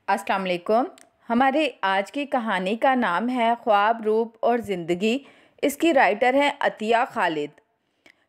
अस्सलाम वालेकुम। हमारे आज की कहानी का नाम है ख्वाब रूप और ज़िंदगी। इसकी राइटर हैं अतिया खालिद।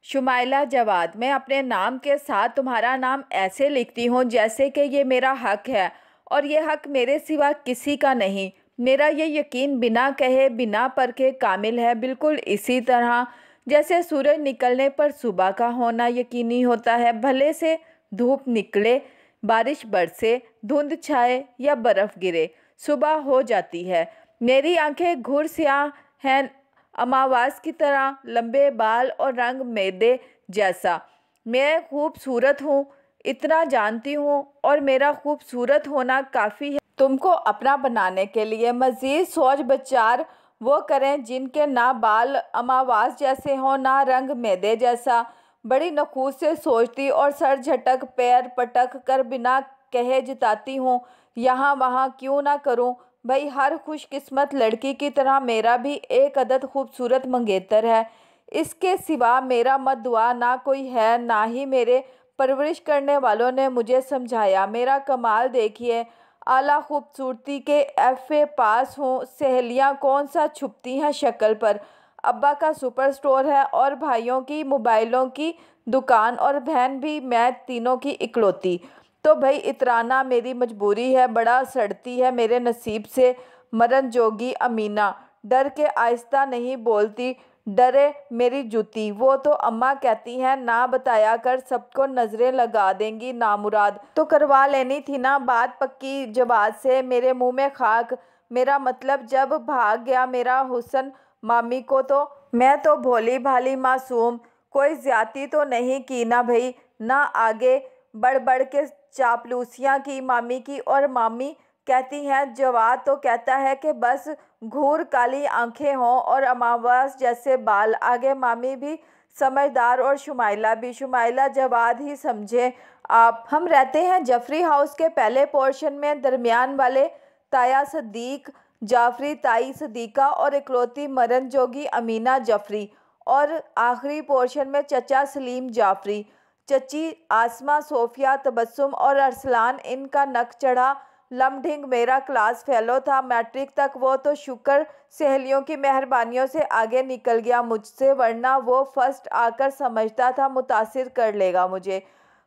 शुमाइला जवाद, मैं अपने नाम के साथ तुम्हारा नाम ऐसे लिखती हूँ जैसे कि ये मेरा हक है और ये हक मेरे सिवा किसी का नहीं। मेरा ये यकीन बिना कहे बिना परखे कामिल है, बिल्कुल इसी तरह जैसे सूरज निकलने पर सुबह का होना यकीनी होता है। भले से धूप निकले, बारिश बरसे, धुंध छाए या बर्फ़ गिरे, सुबह हो जाती है। मेरी आंखें घुर स्याह हैं, अमावास की तरह, लंबे बाल और रंग मैदे जैसा। मैं खूबसूरत हूँ, इतना जानती हूँ, और मेरा खूबसूरत होना काफ़ी है तुमको अपना बनाने के लिए। मज़ीद सोच विचार वो करें जिनके ना बाल अमावास जैसे हों ना रंग मैदे जैसा। बड़ी नखूस से सोचती और सर झटक पैर पटक कर बिना कहे जताती हूँ, यहाँ वहाँ क्यों ना करूँ भाई। हर खुशकिस्मत लड़की की तरह मेरा भी एक अदद खूबसूरत मंगेतर है। इसके सिवा मेरा मद्दुआ ना कोई है, ना ही मेरे परवरिश करने वालों ने मुझे समझाया। मेरा कमाल देखिए, आला खूबसूरती के एफ़ए पास हूँ। सहेलियाँ कौन सा छुपती हैं शक्ल पर। अब्बा का सुपर स्टोर है और भाइयों की मोबाइलों की दुकान, और बहन भी मैं तीनों की इकलौती। तो भाई इतराना मेरी मजबूरी है, बड़ा सड़ती है मेरे नसीब से मरन जोगी अमीना। डर के आहिस्ता नहीं बोलती, डरे मेरी जूती। वो तो अम्मा कहती हैं ना बताया कर, सबको नज़रें लगा देंगी नामुराद। तो करवा लेनी थी ना बात पक्की जवाब से। मेरे मुंह में खाक, मेरा मतलब जब भाग गया मेरा हुस्न मामी को, तो मैं तो भोली भाली मासूम, कोई ज्यादती तो नहीं की ना भाई, ना आगे बढ़ बढ़ के चापलूसियाँ की मामी की। और मामी कहती हैं, जवाब तो कहता है कि बस घूर काली आंखें हों और अमावास जैसे बाल। आगे मामी भी समझदार और शुमाइला भी। शुमाइला जवाद ही समझे आप। हम रहते हैं जफरी हाउस के पहले पोर्शन में, दरमियान वाले ताया सदीक जाफरी, ताई सदीका और इकलौती मरन जोगी अमीना जफरी, और आखिरी पोर्शन में चचा सलीम जाफरी, चची आसमा, सोफिया, तबस्सुम और अरसलान। इनका नक चढ़ा लमढिंग मेरा क्लास फेलो था मैट्रिक तक। वो तो शुक्र सहेलियों की मेहरबानियों से आगे निकल गया मुझसे, वरना वो फर्स्ट आकर समझता था मुतासिर कर लेगा मुझे।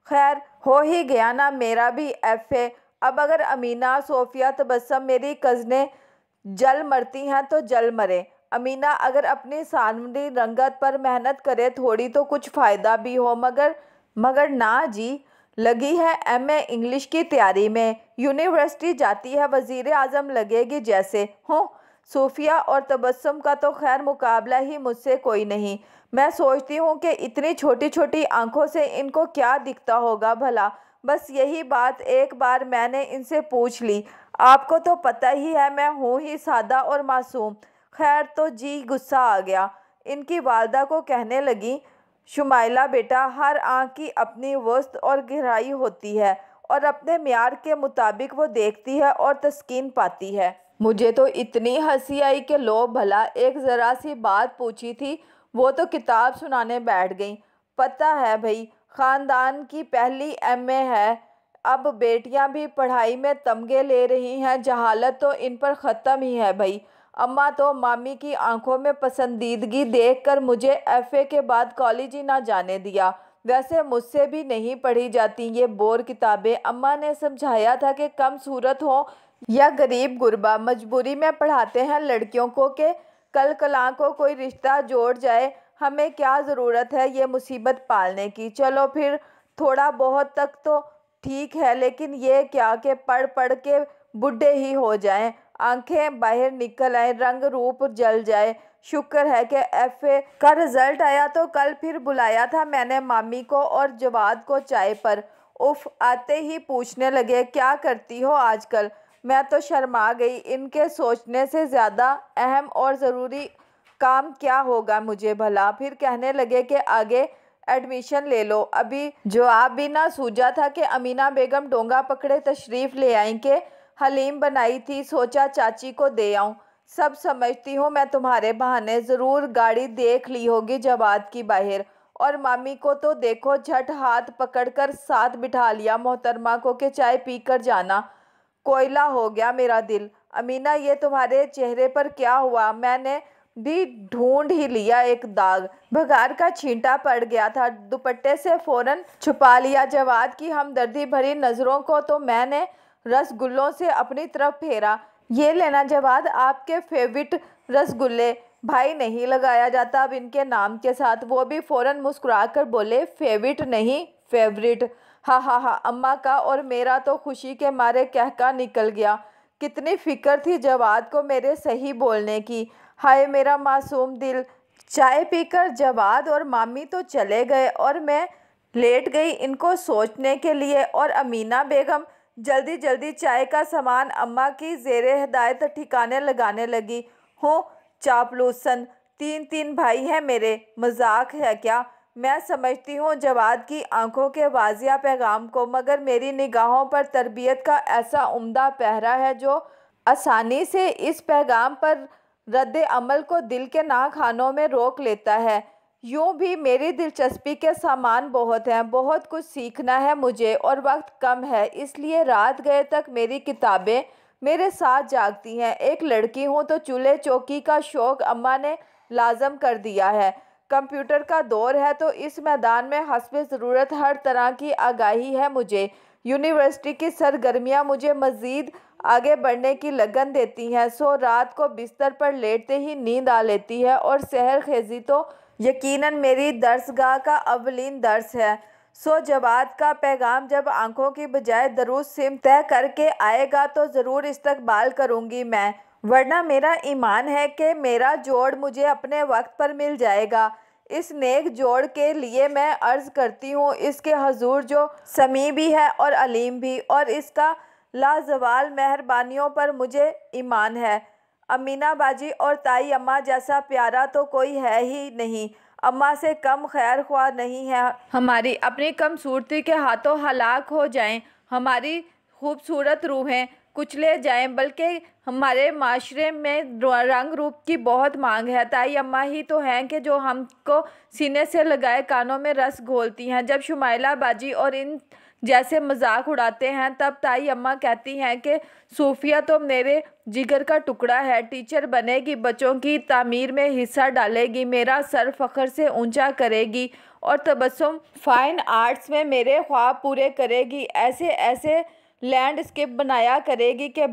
खैर हो ही गया ना मेरा भी एफ़ए। अब अगर अमीना, सोफिया, तबस्सुम मेरी कज़नें जल मरती हैं तो जल मरे। अमीना अगर अपनी सानवी रंगत पर मेहनत करे थोड़ी तो कुछ फ़ायदा भी हो, मगर ना जी, लगी है एमए इंग्लिश की तैयारी में, यूनिवर्सिटी जाती है, वज़ीर आज़म लगेगी जैसे हो। सूफिया और तबस्सुम का तो खैर मुकाबला ही मुझसे कोई नहीं। मैं सोचती हूँ कि इतनी छोटी छोटी आंखों से इनको क्या दिखता होगा भला। बस यही बात एक बार मैंने इनसे पूछ ली। आपको तो पता ही है मैं हूँ ही सादा और मासूम। खैर तो जी गुस्सा आ गया। इनकी वालदा को कहने लगी, शुमाइला बेटा, हर आँख की अपनी वस्त और गहराई होती है, और अपने म्यार के मुताबिक वो देखती है और तस्कीन पाती है। मुझे तो इतनी हंसी आई कि लो भला, एक ज़रा सी बात पूछी थी, वो तो किताब सुनाने बैठ गई। पता है भाई, ख़ानदान की पहली एमए है, अब बेटियां भी पढ़ाई में तमगे ले रही हैं, जहालत तो इन पर ख़त्म ही है भाई। अम्मा तो मामी की आंखों में पसंदीदगी देखकर मुझे एफ़ए के बाद कॉलेज ही ना जाने दिया। वैसे मुझसे भी नहीं पढ़ी जाती ये बोर किताबें। अम्मा ने समझाया था कि कम सूरत हो या गरीब गुरबा, मजबूरी में पढ़ाते हैं लड़कियों को कि कल कलां को कोई रिश्ता जोड़ जाए। हमें क्या ज़रूरत है ये मुसीबत पालने की। चलो फिर थोड़ा बहुत तक तो ठीक है, लेकिन ये क्या कि पढ़ पढ़ के बूढ़े ही हो जाएं, आंखें बाहर निकल आए, रंग रूप जल जाए। शुक्र है कि एफ़ए का रिज़ल्ट आया तो कल फिर बुलाया था मैंने मामी को और जवाद को चाय पर। उफ, आते ही पूछने लगे, क्या करती हो आजकल। मैं तो शर्मा गई। इनके सोचने से ज़्यादा अहम और ज़रूरी काम क्या होगा मुझे भला। फिर कहने लगे कि आगे एडमिशन ले लो। अभी जवाब भी ना सूझा था कि अमीना बेगम डोंगा पकड़े तशरीफ़ ले आई कि हलीम बनाई थी, सोचा चाची को दे आऊं। सब समझती हूँ मैं तुम्हारे बहाने, ज़रूर गाड़ी देख ली होगी जवाद की बाहर। और मामी को तो देखो, झट हाथ पकड़कर साथ बिठा लिया मोहतरमा को कि चाय पी कर जाना। कोयला हो गया मेरा दिल। अमीना, ये तुम्हारे चेहरे पर क्या हुआ? मैंने भी ढूंढ ही लिया, एक दाग भगार का छींटा पड़ गया था। दुपट्टे से फौरन छुपा लिया जवाद की हमदर्दी भरी नज़रों को तो मैंने रसगुल्लों से अपनी तरफ फेरा। ये लेना जवाद, आपके फेवरेट रसगुल्ले। भाई नहीं लगाया जाता अब इनके नाम के साथ। वो भी फौरन मुस्कुराकर बोले, फेवरेट नहीं फेवरेट। हा हा हा। अम्मा का और मेरा तो खुशी के मारे कहका निकल गया। कितनी फिक्र थी जवाद को मेरे सही बोलने की। हाय मेरा मासूम दिल। चाय पीकर जवाद और मामी तो चले गए और मैं लेट गई इनको सोचने के लिए। और अमीना बेगम जल्दी जल्दी चाय का सामान अम्मा की ज़ेरे हिदायत ठिकाने लगाने लगी। हूँ चापलूसन, तीन तीन भाई हैं मेरे, मजाक है क्या? मैं समझती हूँ जवाद की आंखों के वाजिया पैगाम को, मगर मेरी निगाहों पर तरबियत का ऐसा उम्दा पहरा है जो आसानी से इस पैगाम पर रद्द अमल को दिल के नाखानों में रोक लेता है। यूँ भी मेरी दिलचस्पी के सामान बहुत हैं, बहुत कुछ सीखना है मुझे और वक्त कम है, इसलिए रात गए तक मेरी किताबें मेरे साथ जागती हैं। एक लड़की हूँ तो चूल्हे चौकी का शौक़ अम्मा ने लाजम कर दिया है। कंप्यूटर का दौर है तो इस मैदान में हस्बे ज़रूरत हर तरह की आगाही है मुझे। यूनिवर्सिटी की सरगर्मियाँ मुझे मज़ीद आगे बढ़ने की लगन देती हैं। सो रात को बिस्तर पर लेटते ही नींद आ लेती है और सहर खेजी तो यकीनन मेरी दर्सगाह का अवलीन दर्स है। सो जवाद का पैगाम जब आंखों की बजाय दरूद सिम तय करके आएगा तो ज़रूर इस्तकबाल करूँगी मैं, वरना मेरा ईमान है कि मेरा जोड़ मुझे अपने वक्त पर मिल जाएगा। इस नेक जोड़ के लिए मैं अर्ज़ करती हूँ इसके हजूर जो समी भी है और अलीम भी, और इसका लाजवाल मेहरबानियों पर मुझे ईमान है। अमीना बाजी और ताई अम्मा जैसा प्यारा तो कोई है ही नहीं, अम्मा से कम खैर ख्वाह नहीं है। हमारी अपनी कमसूरती के हाथों हलाक हो जाएं, हमारी खूबसूरत रूहें कुचले जाएं, बल्कि हमारे माशरे में रंग रूप की बहुत मांग है। ताई अम्मा ही तो हैं कि जो हमको सीने से लगाए कानों में रस घोलती हैं। जब शुमाइला बाजी और इन जैसे मजाक उड़ाते हैं तब ताई अम्मा कहती हैं कि सूफिया तो मेरे जिगर का टुकड़ा है, टीचर बनेगी, बच्चों की तामीर में हिस्सा डालेगी, मेरा सर फ़ख्र से ऊंचा करेगी और तबस्सुम फाइन आर्ट्स में मेरे ख्वाब पूरे करेगी। ऐसे ऐसे लैंडस्केप बनाया करेगी कि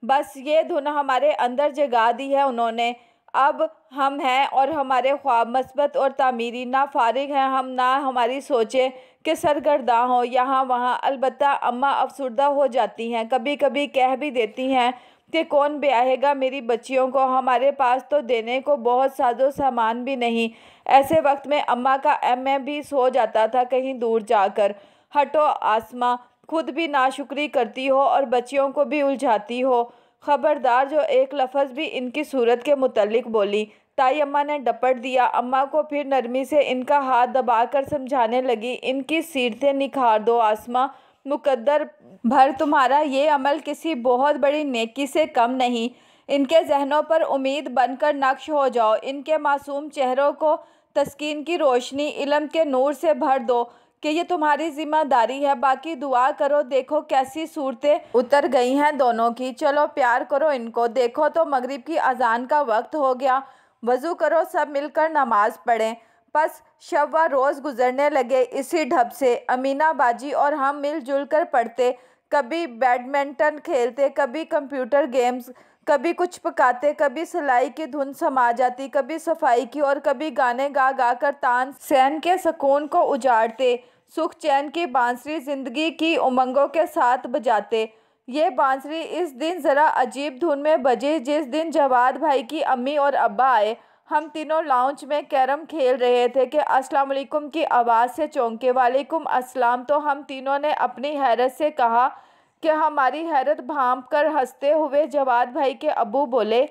बस ये धुन हमारे अंदर जगा दी है उन्होंने। अब हम हैं और हमारे ख्वाब मस्बत और तामीरी, ना फारिग हैं हम, ना हमारी सोचें कि सरगर्दा हो यहाँ वहाँ। अलबत्ता अम्मा अफसुर्दा हो जाती हैं, कभी कभी कह भी देती हैं कि कौन ब्याहेगा मेरी बच्चियों को, हमारे पास तो देने को बहुत साजो सामान भी नहीं। ऐसे वक्त में अम्मा का एमए भी सो जाता था कहीं दूर जाकर। हटो आसमां, खुद भी नाशुक्री करती हो और बच्चियों को भी उलझाती हो। खबरदार जो एक लफ्ज़ भी इनकी सूरत के मुतल्लिक बोली। ताई अम्मा ने डपट दिया अम्मा को, फिर नरमी से इनका हाथ दबाकर समझाने लगी, इनकी सीरतें निखार दो आसमां, मुकद्दर भर तुम्हारा ये अमल किसी बहुत बड़ी नेकी से कम नहीं। इनके जहनों पर उम्मीद बनकर नक्श हो जाओ, इनके मासूम चेहरों को तस्कीन की रोशनी इल्म के नूर से भर दो कि ये तुम्हारी जिम्मेदारी है। बाकी दुआ करो, देखो कैसी सूरतें उतर गई हैं दोनों की। चलो प्यार करो इनको, देखो तो मगरिब की अजान का वक्त हो गया। वज़ू करो, सब मिलकर नमाज पढ़ें। बस शब व रोज़ गुजरने लगे इसी ढब से। अमीना बाजी और हम मिलजुल कर पढ़ते, कभी बैडमिंटन खेलते, कभी कंप्यूटर गेम्स, कभी कुछ पकाते, कभी सिलाई की धुन समा जाती, कभी सफाई की, और कभी गाने गा गा कर तान सैन के सुकून को उजाड़ते, सुख चैन की बांसुरी ज़िंदगी की उमंगों के साथ बजाते। ये बांसुरी इस दिन ज़रा अजीब धुन में बजी जिस दिन जवाद भाई की अम्मी और अब्बा आए। हम तीनों लाउंज में कैरम खेल रहे थे कि अस्सलाम वालेकुम की आवाज़ से चौंके। वालेकुम अस्सलाम, तो हम तीनों ने अपनी हैरत से कहा कि हमारी हैरत भांप कर हंसते हुए जवाद भाई के अब्बू बोले,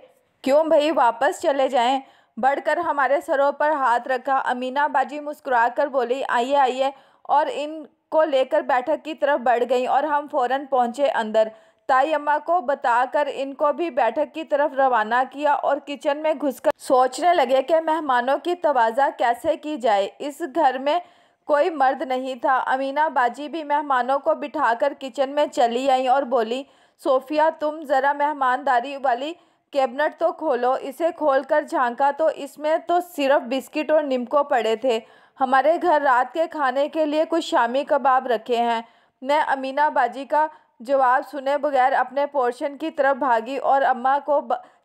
क्यों भाई वापस चले जाएं? बढ़कर हमारे सरों पर हाथ रखा। अमीना बाजी मुस्कुरा कर बोली, आइए आइए, और इनको लेकर बैठक की तरफ बढ़ गई और हम फ़ौरन पहुँचे अंदर। ताई अम्मा को बताकर इनको भी बैठक की तरफ रवाना किया और किचन में घुसकर सोचने लगे कि मेहमानों की तवाज़ा कैसे की जाए। इस घर में कोई मर्द नहीं था। अमीना बाजी भी मेहमानों को बिठाकर किचन में चली आई और बोली, सोफिया तुम ज़रा मेहमानदारी वाली कैबिनेट तो खोलो। इसे खोलकर झांका तो इसमें तो सिर्फ बिस्किट और निम्को पड़े थे। हमारे घर रात के खाने के लिए कुछ शामी कबाब रखे हैं। मैं अमीना बाजी का जवाब सुने बगैर अपने पोर्शन की तरफ भागी और अम्मा को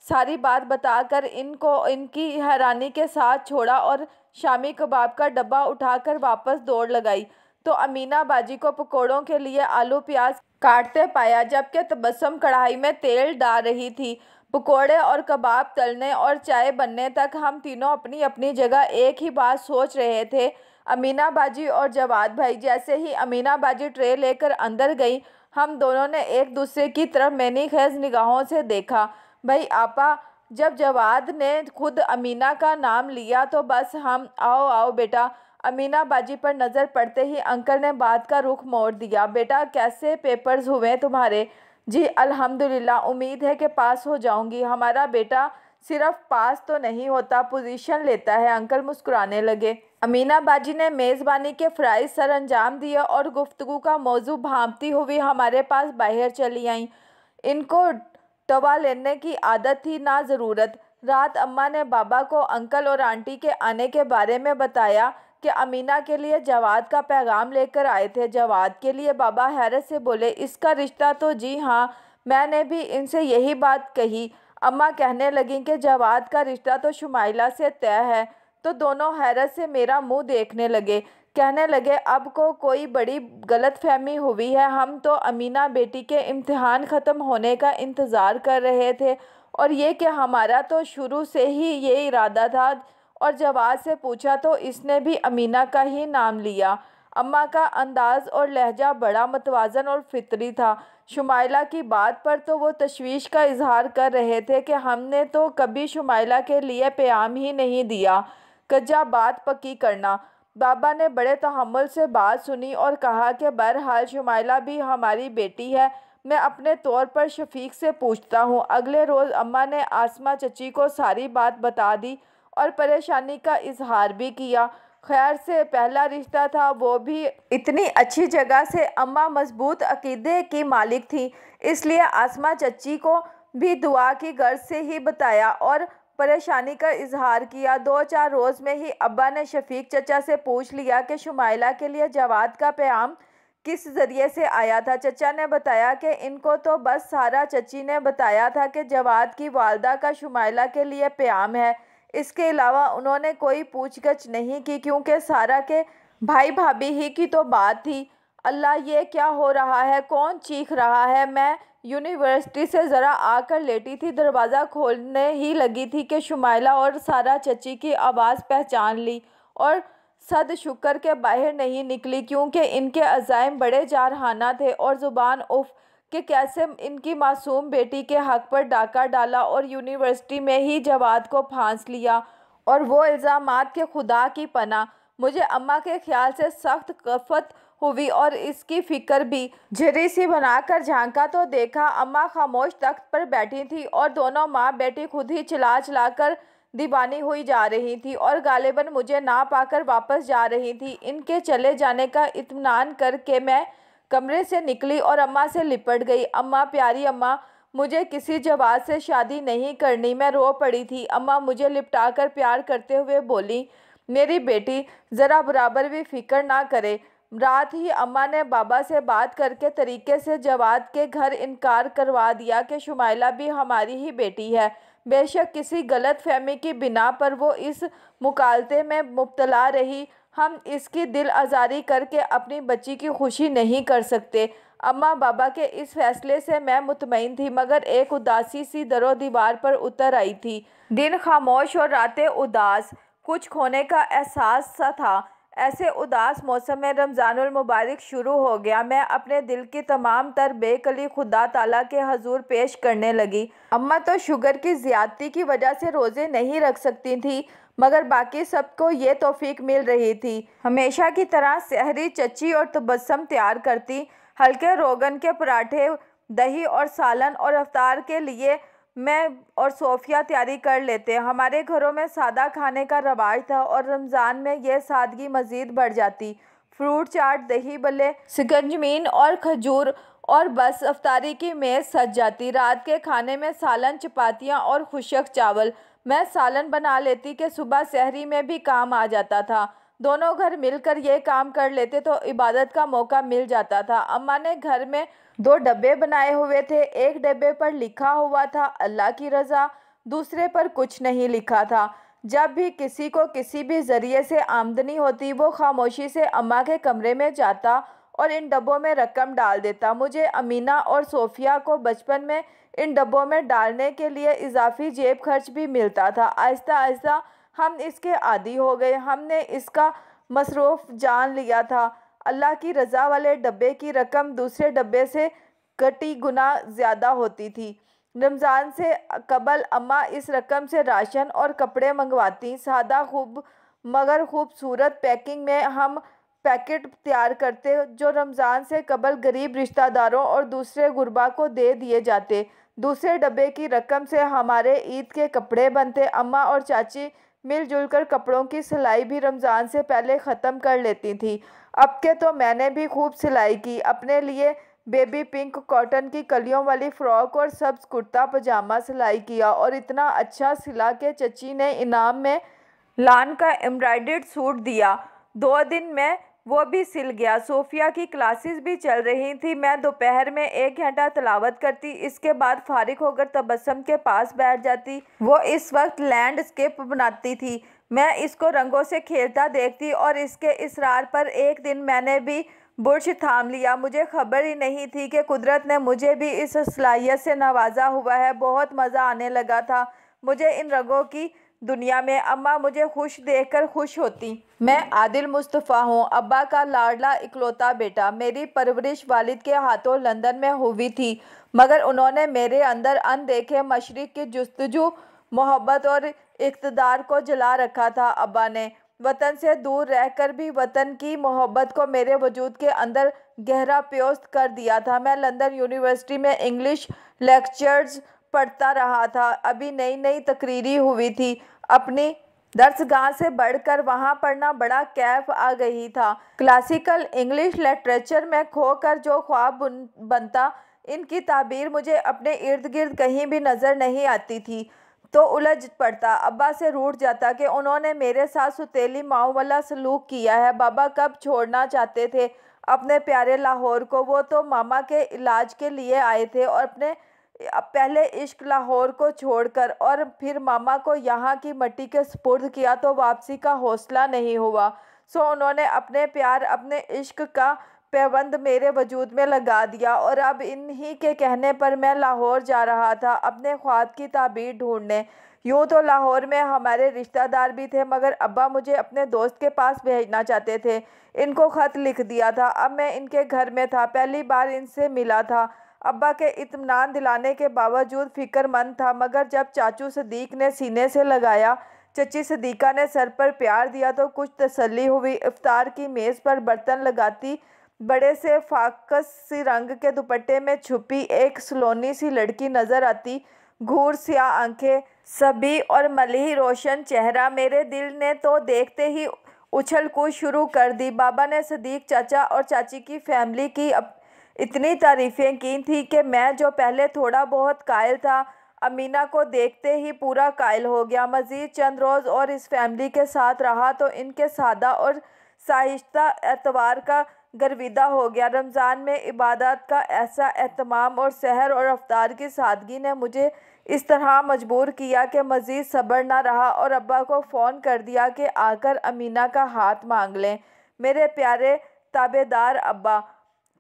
सारी बात बताकर इनको इनकी हैरानी के साथ छोड़ा और शामी कबाब का डब्बा उठाकर वापस दौड़ लगाई तो अमीना बाजी को पकौड़ों के लिए आलू प्याज काटते पाया, जबकि तबस्सुम कढ़ाई में तेल डाल रही थी। पकौड़े और कबाब तलने और चाय बनने तक हम तीनों अपनी अपनी जगह एक ही बात सोच रहे थे। अमीना बाजी और जवाद भाई। जैसे ही अमीना बाजी ट्रे लेकर अंदर गई, हम दोनों ने एक दूसरे की तरफ मैनी खेज निगाहों से देखा। भाई आपा, जब जवाद ने खुद अमीना का नाम लिया तो बस हम आओ आओ बेटा। अमीना बाजी पर नज़र पड़ते ही अंकल ने बात का रुख मोड़ दिया। बेटा कैसे पेपर्स हुए तुम्हारे? जी अल्हम्दुलिल्लाह, उम्मीद है कि पास हो जाऊंगी। हमारा बेटा सिर्फ पास तो नहीं होता, पोजीशन लेता है। अंकल मुस्कुराने लगे। अमीना बाजी ने मेज़बानी के फ़राइज़ सर अंजाम दिया और गुफ्तगू का मौजू भांपती हुई हमारे पास बाहर चली आईं। इनको तवा लेने की आदत थी ना ज़रूरत। रात अम्मा ने बाबा को अंकल और आंटी के आने के बारे में बताया कि अमीना के लिए जवाद का पैगाम लेकर आए थे। जवाद के लिए? बाबा हैरत से बोले। इसका रिश्ता तो जी हाँ, मैंने भी इनसे यही बात कही। अम्मा कहने लगीं कि जवाद का रिश्ता तो शुमाइला से तय है। तो दोनों हैरत से मेरा मुंह देखने लगे। कहने लगे अब को कोई बड़ी गलतफहमी हुई है। हम तो अमीना बेटी के इम्तिहान ख़त्म होने का इंतज़ार कर रहे थे और ये कि हमारा तो शुरू से ही ये इरादा था। और जवाद से पूछा तो इसने भी अमीना का ही नाम लिया। अम्मा का अंदाज़ और लहजा बड़ा मतवाज़न और फितरी था। शुमाइला की बात पर तो वो तशवीश का इजहार कर रहे थे कि हमने तो कभी शुमाइला के लिए प्याम ही नहीं दिया। कज्जा बात पक्की करना। बाबा ने बड़े तहम्मुल से बात सुनी और कहा कि बहरहाल शुमाइला भी हमारी बेटी है। मैं अपने तौर पर शफीक से पूछता हूँ। अगले रोज़ अम्मा ने आसमा चची को सारी बात बता दी और परेशानी का इजहार भी किया। खैर से पहला रिश्ता था, वो भी इतनी अच्छी जगह से। अम्मा मजबूत अकीदे की मालिक थी, इसलिए आसमा चची को भी दुआ की गर्ज से ही बताया और परेशानी का इजहार किया। 2-4 रोज़ में ही अब्बा ने शफीक चचा से पूछ लिया कि शुमाइला के लिए जवाद का पैगाम किस ज़रिए से आया था। चचा ने बताया कि इनको तो बस सारा चची ने बताया था कि जवाद की वालदा का शुमाइला के लिए पैगाम है। इसके अलावा उन्होंने कोई पूछगछ नहीं की, क्योंकि सारा के भाई भाभी ही की तो बात थी। अल्लाह, ये क्या हो रहा है? कौन चीख रहा है? मैं यूनिवर्सिटी से ज़रा आकर लेटी थी, दरवाज़ा खोलने ही लगी थी कि शुमाइला और सारा चची की आवाज़ पहचान ली और सद शुक्र के बाहर नहीं निकली, क्योंकि इनके अज़ाइम बड़े जारहाना थे और ज़ुबान उफ़ कि कैसे इनकी मासूम बेटी के हक़ पर डाका डाला और यूनिवर्सिटी में ही जवाद को फांस लिया, और वो इल्ज़ामात के खुदा की पनाह। मुझे अम्मा के ख्याल से सख्त कफ़त हुई और इसकी फ़िक्र भी। झिर्री सी बनाकर झांका तो देखा अम्मा खामोश तख्त पर बैठी थी और दोनों माँ बेटी खुद ही चिल्ला चिल्ला कर दीवानी हुई जा रही थी और गालिबन मुझे ना पाकर वापस जा रही थी। इनके चले जाने का इत्मीनान करके मैं कमरे से निकली और अम्मा से लिपट गई। अम्मा, प्यारी अम्मा, मुझे किसी जवाद से शादी नहीं करनी। मैं रो पड़ी थी। अम्मा मुझे लिपटाकर प्यार करते हुए बोली, मेरी बेटी ज़रा बराबर भी फिक्र ना करे। रात ही अम्मा ने बाबा से बात करके तरीके से जवाद के घर इनकार करवा दिया कि शुमाइला भी हमारी ही बेटी है। बेशक किसी गलत फहमी की बिना पर वो इस मुकालते में मुब्तला रही, हम इसकी दिल आज़ारी करके अपनी बच्ची की खुशी नहीं कर सकते। अम्मा बाबा के इस फैसले से मैं मुतमईन थी, मगर एक उदासी सी दरो दीवार पर उतर आई थी। दिन खामोश और रातें उदास, कुछ खोने का एहसास सा था। ऐसे उदास मौसम में रमज़ानुल मुबारक शुरू हो गया। मैं अपने दिल की तमाम तर बेकली खुदा ताला के हजूर पेश करने लगी। अम्मा तो शुगर की ज़्यादती की वजह से रोज़े नहीं रख सकती थी, मगर बाकी सबको ये तौफीक मिल रही थी। हमेशा की तरह सहरी चची और तबस्सुम तैयार करती, हल्के रोगन के पराठे, दही और सालन, और अफ्तार के लिए मैं और सोफिया तैयारी कर लेते। हमारे घरों में सादा खाने का रवाज था और रमज़ान में यह सादगी मज़ीद बढ़ जाती। फ्रूट चाट, दही बल्ले, सिकंजमीन और खजूर और बस अफ्तारी की मेज़ सज जाती। रात के खाने में सालन, चपातियाँ और खुशक चावल। मैं सालन बना लेती कि सुबह सहरी में भी काम आ जाता था। दोनों घर मिलकर ये काम कर लेते तो इबादत का मौका मिल जाता था। अम्मा ने घर में 2 डब्बे बनाए हुए थे। एक डब्बे पर लिखा हुआ था अल्लाह की रज़ा, दूसरे पर कुछ नहीं लिखा था। जब भी किसी को किसी भी ज़रिए से आमदनी होती, वो खामोशी से अम्मा के कमरे में जाता और इन डब्बों में रकम डाल देता। मुझे, अमीना और सोफिया को बचपन में इन डब्बों में डालने के लिए इजाफी जेब खर्च भी मिलता था। आहिस्ता आहिस्ता हम इसके आदी हो गए। हमने इसका मसरूफ़ जान लिया था। अल्लाह की रज़ा वाले डब्बे की रकम दूसरे डब्बे से कई गुना ज़्यादा होती थी। रमज़ान से कबल अम्मा इस रकम से राशन और कपड़े मंगवाती। सादा मगर खूबसूरत पैकिंग में हम पैकेट तैयार करते जो रमज़ान से कबल गरीब रिश्तेदारों और दूसरे गुरबा को दे दिए जाते। दूसरे डब्बे की रकम से हमारे ईद के कपड़े बनते। अम्मा और चाची मिलजुल कर कपड़ों की सिलाई भी रमज़ान से पहले ख़त्म कर लेती थी। अब के तो मैंने भी खूब सिलाई की। अपने लिए बेबी पिंक कॉटन की कलियों वाली फ़्रॉक और सब्ज़ कुर्ता पजामा सिलाई किया और इतना अच्छा सिला के चची ने इनाम में लान का एम्ब्रॉयडर्ड सूट दिया। 2 दिन में वो भी सिल गया। सोफिया की क्लासेस भी चल रही थी। मैं दोपहर में 1 घंटा तिलावत करती, इसके बाद फारिग होकर तबस्सुम के पास बैठ जाती। वो इस वक्त लैंडस्केप बनाती थी। मैं इसको रंगों से खेलता देखती और इसके इसरार पर एक दिन मैंने भी बुर्श थाम लिया। मुझे खबर ही नहीं थी कि कुदरत ने मुझे भी इस सलाहियत से नवाजा हुआ है। बहुत मज़ा आने लगा था मुझे इन रंगों की दुनिया में। अम्मा मुझे खुश देखकर खुश होती। मैं आदिल मुस्तफ़ा हूँ, अब्बा का लाडला इकलौता बेटा। मेरी परवरिश वालिद के हाथों लंदन में हुई थी, मगर उन्होंने मेरे अंदर अनदेखे मशरिक़ की जुस्तजू, मोहब्बत और इक़्तिदार को जला रखा था। अब्बा ने वतन से दूर रहकर भी वतन की मोहब्बत को मेरे वजूद के अंदर गहरा प्योस्त कर दिया था। मैं लंदन यूनिवर्सिटी में इंग्लिश लेक्चर्स पढ़ता रहा था। अभी नई नई तकरीरी हुई थी। अपनी दर्सगाह से बढ़कर वहाँ पढ़ना बड़ा कैफ आ गई था। क्लासिकल इंग्लिश लिटरेचर में खोकर जो ख्वाब बनता, इनकी ताबीर मुझे अपने इर्द गिर्द कहीं भी नज़र नहीं आती थी तो उलझ पड़ता। अब्बा से रूठ जाता कि उन्होंने मेरे साथ सुतेली माओ वाला सलूक किया है। बाबा कब छोड़ना चाहते थे अपने प्यारे लाहौर को। वो तो मामा के इलाज के लिए आए थे और अपने पहले इश्क लाहौर को छोड़कर और फिर मामा को यहाँ की मिट्टी के सुपुर्द किया तो वापसी का हौसला नहीं हुआ। सो उन्होंने अपने प्यार, अपने इश्क का पैबंद मेरे वजूद में लगा दिया और अब इन्हीं के कहने पर मैं लाहौर जा रहा था अपने ख्वाब की ताबीर ढूंढने। यूँ तो लाहौर में हमारे रिश्तेदार भी थे, मगर अब्बा मुझे अपने दोस्त के पास भेजना चाहते थे। इनको ख़त लिख दिया था। अब मैं इनके घर में था, पहली बार इनसे मिला था। अब्बा के इत्मीनान दिलाने के बावजूद फ़िक्रमंद था, मगर जब चाचू सदीक ने सीने से लगाया, चची सदीका ने सर पर प्यार दिया तो कुछ तसल्ली हुई। इफ्तार की मेज़ पर बर्तन लगाती बड़े से फाकस सी रंग के दुपट्टे में छुपी एक सलोनी सी लड़की नज़र आती। घूर स्याह आंखें, सभी और मलही रोशन चेहरा। मेरे दिल ने तो देखते ही उछल कूद शुरू कर दी। बाबा ने सदीक चाचा और चाची की फैमिली की इतनी तारीफ़ें की थी कि मैं जो पहले थोड़ा बहुत कायल था, अमीना को देखते ही पूरा कायल हो गया। मज़ीद चंद रोज़ और इस फैमिली के साथ रहा तो इनके सादा और साहिश्ता एतवार का गर्विदा हो गया। रमज़ान में इबादत का ऐसा एहतमाम और सहर और अफ्तार की सादगी ने मुझे इस तरह मजबूर किया कि मज़ीद सब्र न रहा और अब्बा को फ़ोन कर दिया कि आकर अमीना का हाथ मांग लें। मेरे प्यारे ताबेदार अब्बा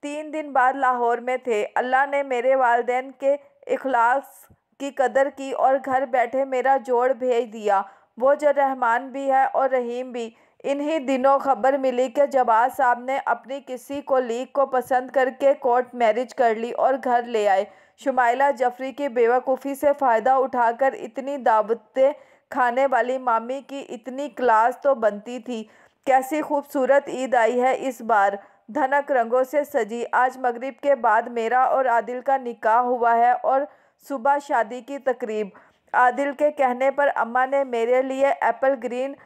3 दिन बाद लाहौर में थे। अल्लाह ने मेरे वालिदैन के इखलास की कदर की और घर बैठे मेरा जोड़ भेज दिया। वो जो रहमान भी है और रहीम भी। इन्हीं दिनों खबर मिली कि जवाद साहब ने अपनी किसी कोलीग को पसंद करके कोर्ट मैरिज कर ली और घर ले आए। शुमाइला जफरी की बेवकूफ़ी से फ़ायदा उठाकर इतनी दावतें खाने वाली मामी की इतनी क्लास तो बनती थी। कैसी खूबसूरत ईद आई है इस बार, धनक रंगों से सजी। आज मगरिब के बाद मेरा और आदिल का निकाह हुआ है और सुबह शादी की तकरीब। आदिल के कहने पर अम्मा ने मेरे लिए एप्पल ग्रीन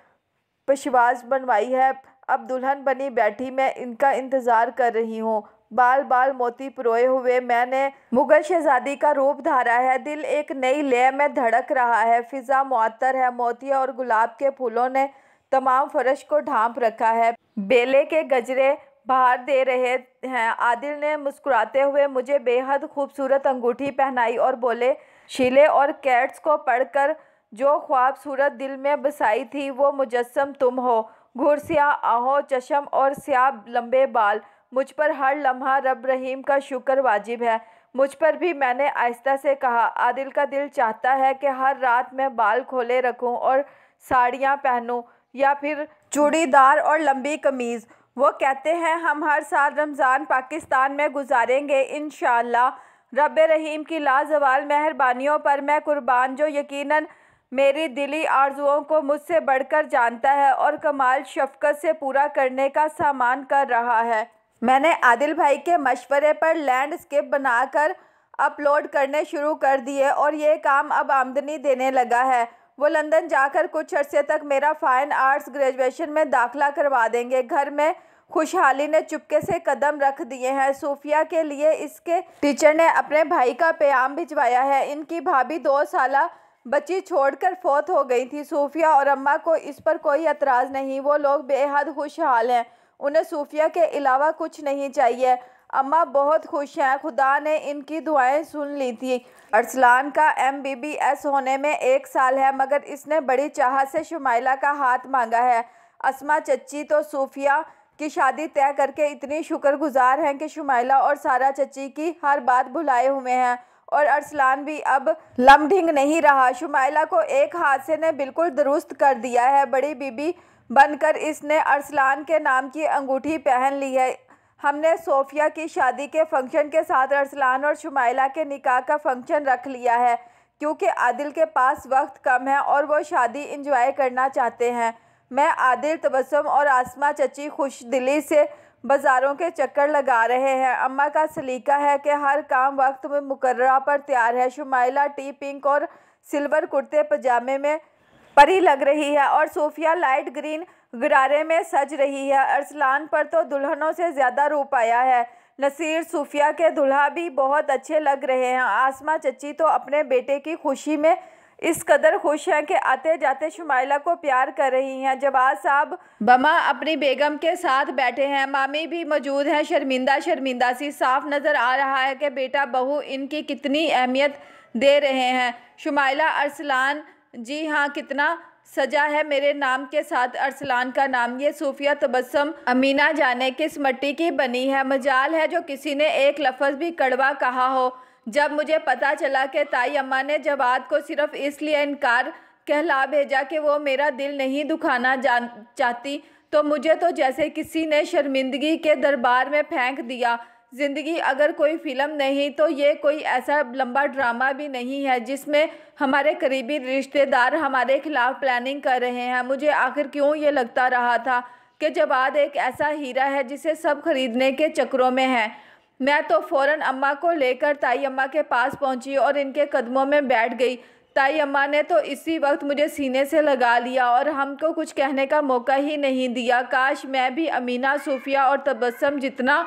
पेशवाज बनवाई है। अब दुल्हन बनी बैठी मैं इनका इंतज़ार कर रही हूँ। बाल बाल मोती पिरोए हुए मैंने मुगल शहजादी का रूप धारा है। दिल एक नई लय में धड़क रहा है। फिजा मुअत्तर है। मोतिया और गुलाब के फूलों ने तमाम फर्श को ढांप रखा है। बेले के गजरे बाहर दे रहे हैं। आदिल ने मुस्कुराते हुए मुझे बेहद खूबसूरत अंगूठी पहनाई और बोले, शीले और कैट्स को पढ़कर जो ख्वाब सूरत दिल में बसाई थी वो मुजस्सम तुम हो। घुरसिया आहों चश्म और स्याह लंबे बाल। मुझ पर हर लम्हा रब रहीम का शुक्र वाजिब है। मुझ पर भी, मैंने आहिस्ता से कहा। आदिल का दिल चाहता है कि हर रात मैं बाल खोले रखूं और साड़ियां पहनूं या फिर चूड़ीदार और लंबी कमीज़। वो कहते हैं हम हर साल रमज़ान पाकिस्तान में गुजारेंगे इंशाअल्लाह। रब रहीम की लाजवाल मेहरबानियों पर मैं कुर्बान, जो यकीनन मेरी दिली आरजुओं को मुझसे बढ़कर जानता है और कमाल शफ़क़त से पूरा करने का सामान कर रहा है। मैंने आदिल भाई के मशवरे पर लैंडस्केप बनाकर अपलोड करने शुरू कर दिए और ये काम अब आमदनी देने लगा है। वो लंदन जाकर कुछ अरसे तक मेरा फ़ाइन आर्ट्स ग्रेजुएशन में दाखिला करवा देंगे। घर में खुशहाली ने चुपके से कदम रख दिए हैं। सूफिया के लिए इसके टीचर ने अपने भाई का पैगाम भिजवाया है। इनकी भाभी 2 साला बच्ची छोड़कर फौत हो गई थी। सूफिया और अम्मा को इस पर कोई एतराज़ नहीं। वो लोग बेहद खुशहाल हैं। उन्हें सूफिया के अलावा कुछ नहीं चाहिए। अम्मा बहुत खुश हैं। खुदा ने इनकी दुआएं सुन ली थी। अरसलान का MBBS होने में 1 साल है, मगर इसने बड़ी चाहत से शुमाइला का हाथ मांगा है। अस्मा चच्ची तो सूफिया की शादी तय करके इतनी शुक्रगुजार हैं कि शुमाइला और सारा चच्ची की हर बात भुलाए हुए हैं। और अरसलान भी अब लमढिंग नहीं रहा। शुमाइला को एक हादसे ने बिल्कुल दुरुस्त कर दिया है। बड़ी बीबी बनकर इसने अरसलान के नाम की अंगूठी पहन ली है। हमने सोफिया की शादी के फंक्शन के साथ अरसलान और शुमाइला के निकाह का फंक्शन रख लिया है, क्योंकि आदिल के पास वक्त कम है और वो शादी इंजॉय करना चाहते हैं। मैं, आदिल, तबस्सुम और आसमा चची खुश दिली से बाज़ारों के चक्कर लगा रहे हैं। अम्मा का सलीका है कि हर काम वक्त में मुकर्ररा पर तैयार है। शुमाइला टी पिंक और सिल्वर कुर्ते पजामे में परी लग रही है और सूफिया लाइट ग्रीन गरारे में सज रही है। अरसलान पर तो दुल्हनों से ज़्यादा रूप आया है। नसीर, सूफिया के दूल्हा भी बहुत अच्छे लग रहे हैं। आसमा चची तो अपने बेटे की खुशी में इस कदर खुश हैं कि आते जाते शुमाइला को प्यार कर रही हैं। जवाद साहब बमा अपनी बेगम के साथ बैठे हैं। मामी भी मौजूद हैं। शर्मिंदा शर्मिंदा सी साफ नज़र आ रहा है कि बेटा बहू इनकी कितनी अहमियत दे रहे हैं। शुमाइला, अरसलान जी हाँ, कितना सजा है मेरे नाम के साथ अरसलान का नाम। ये सूफिया, तबस्सुम, अमीना जाने किस मिट्टी की बनी है। मजाल है जो किसी ने एक लफ्ज़ भी कड़वा कहा हो। जब मुझे पता चला कि ताई अम्मा ने जवाद को सिर्फ इसलिए इनकार कहला भेजा कि वो मेरा दिल नहीं दुखाना चाहती, तो मुझे तो जैसे किसी ने शर्मिंदगी के दरबार में फेंक दिया। ज़िंदगी अगर कोई फ़िल्म नहीं तो ये कोई ऐसा लंबा ड्रामा भी नहीं है जिसमें हमारे करीबी रिश्तेदार हमारे खिलाफ प्लानिंग कर रहे हैं। मुझे आखिर क्यों ये लगता रहा था कि जवाद एक ऐसा हीरा है जिसे सब खरीदने के चक्रों में है। मैं तो फ़ौरन अम्मा को लेकर ताई अम्मा के पास पहुंची और इनके कदमों में बैठ गई। ताई अम्मा ने तो इसी वक्त मुझे सीने से लगा लिया और हमको कुछ कहने का मौका ही नहीं दिया। काश मैं भी अमीना, सूफिया और तबस्सुम जितना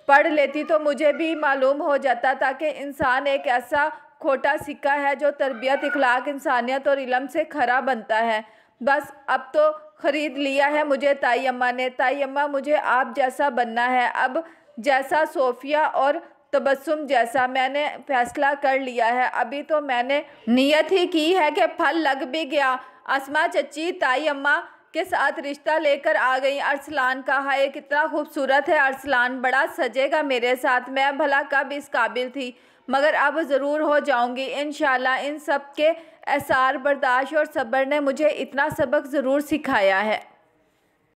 पढ़ लेती तो मुझे भी मालूम हो जाता था कि इंसान एक ऐसा खोटा सिक्का है जो तरबियत, इखलाक, इंसानियत और इल्म से खरा बनता है। बस अब तो ख़रीद लिया है मुझे ताई अम्मा ने। ताई अम्मा, मुझे आप जैसा बनना है। अब जैसा सोफिया और तबस्सुम जैसा मैंने फ़ैसला कर लिया है। अभी तो मैंने नियत ही की है कि फल लग भी गया। अस्मा चची ताई अम्मा के साथ रिश्ता लेकर आ गई। अरसलान का, हाय कितना खूबसूरत है अरसलान, बड़ा सजेगा मेरे साथ। मैं भला कब इस काबिल थी, मगर अब ज़रूर हो जाऊंगी इंशाल्लाह। इन सब के एसार, बर्दाश्त और सब्र ने मुझे इतना सबक ज़रूर सिखाया है।